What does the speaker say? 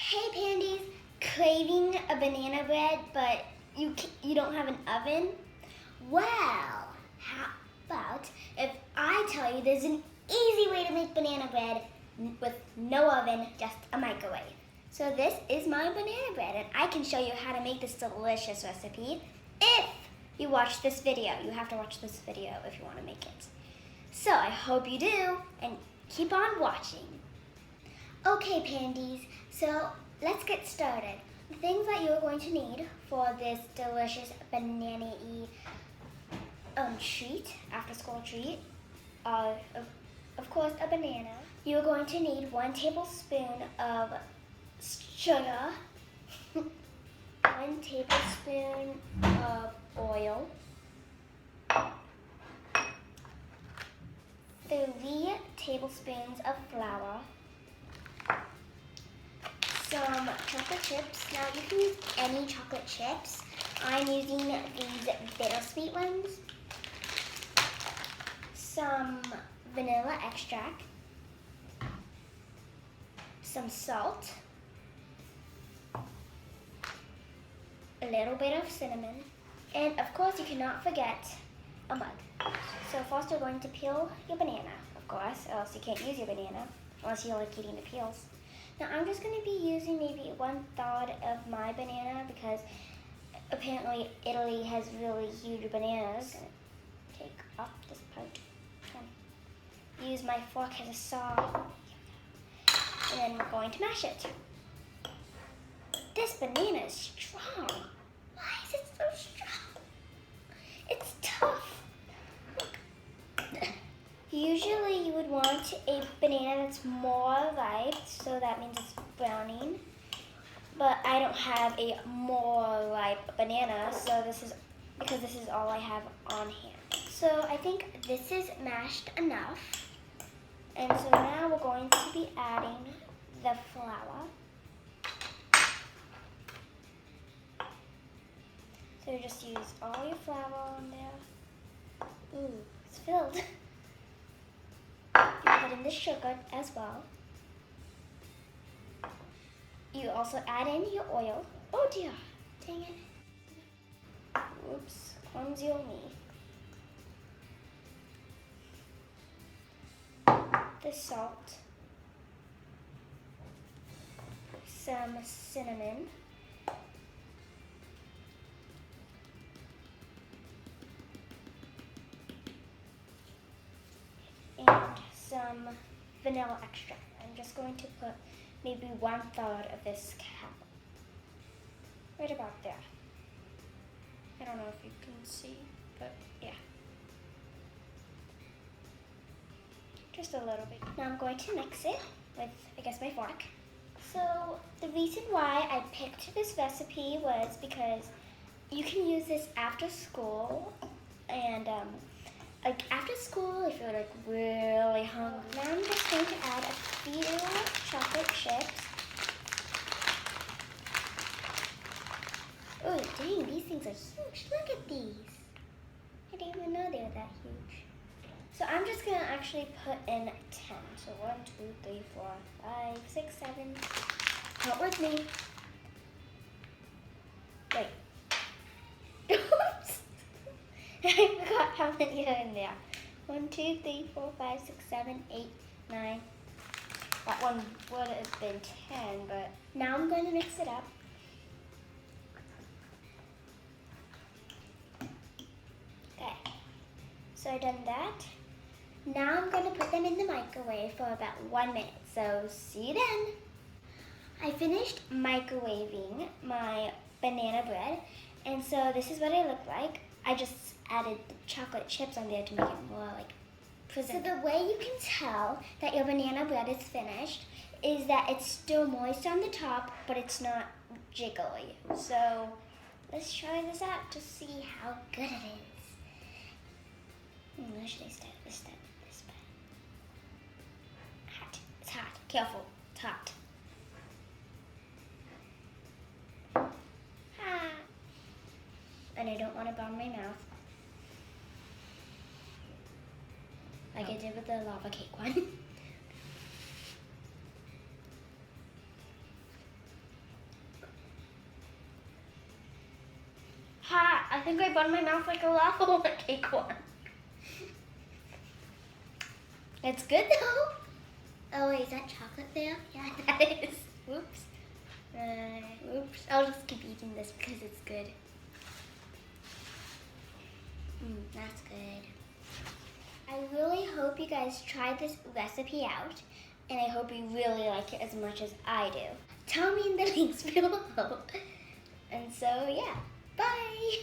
Hey Pandies, craving a banana bread, but you don't have an oven? Well, how about if I tell you there's an easy way to make banana bread with no oven, just a microwave. So this is my banana bread, and I can show you how to make this delicious recipe if you watch this video. You have to watch this video if you want to make it. So I hope you do, and keep on watching. Okay, Pandies, so let's get started. The things that you're going to need for this delicious banana-y treat, after-school treat, are, of course, a banana. You're going to need 1 tablespoon of sugar, 1 tablespoon of oil, 3 tablespoons of flour, some chocolate chips. Now you can use any chocolate chips. I'm using these bittersweet ones. Some vanilla extract, some salt, a little bit of cinnamon, and of course you cannot forget a mug. So first you're going to peel your banana, of course, or else you can't use your banana unless you like eating the peels. Now I'm just going to be using maybe 1/3 of my banana because apparently Italy has really huge bananas. I'm going to take off this part. Use my fork as a saw. And then we're going to mash it. This banana is strong. Why is it so strong? It's tough. Look. Usually you would want a banana that's more ripe, so that means it's browning. But I don't have a more ripe banana, so this is all I have on hand. So I think this is mashed enough. And so now we're going to be adding the flour. So you just use all your flour on there. Ooh, it's filled. You put in the sugar as well. You also add in your oil. Oh dear, dang it. Oops, clumsy old me. The salt, some cinnamon, and some vanilla extract. I'm just going to put maybe 1/3 of this cup, right about there. I don't know if you can see, but yeah. Just a little bit. Now I'm going to mix it with, I guess, my fork. So the reason why I picked this recipe was because you can use this after school, and like after school if you're like really hungry. Now I'm just going to add a few chocolate chips. Oh dang, these things are huge. Look at these. I didn't even know they were that huge. So I'm just gonna actually put in 10. So 1, 2, 3, 4, 5, 6, 7. Count with me. Wait. Oops. I forgot how many are in there. 1, 2, 3, 4, 5, 6, 7, 8, 9. That one would have been 10, but now I'm going to mix it up. Okay. So I've done that. Now I'm going to put them in the microwave for about 1 minute, so see you then. I finished microwaving my banana bread, and so this is what it looked like. I just added the chocolate chips on there to make it more like presentable. So the way you can tell that your banana bread is finished is that it's still moist on the top, but it's not jiggly. So let's try this out to see how good it is. Where should I start? This bed. Hot. It's hot. Careful. It's hot. Ah. And I don't want to burn my mouth like I did with the lava cake one. I think I burned my mouth like a lava cake one. It's good though. Oh wait, is that chocolate there? Yeah, that is. Whoops. Whoops. I'll just keep eating this because it's good. That's good. I really hope you guys try this recipe out, and I hope you really like it as much as I do. Tell me in the links below. And so, yeah. Bye!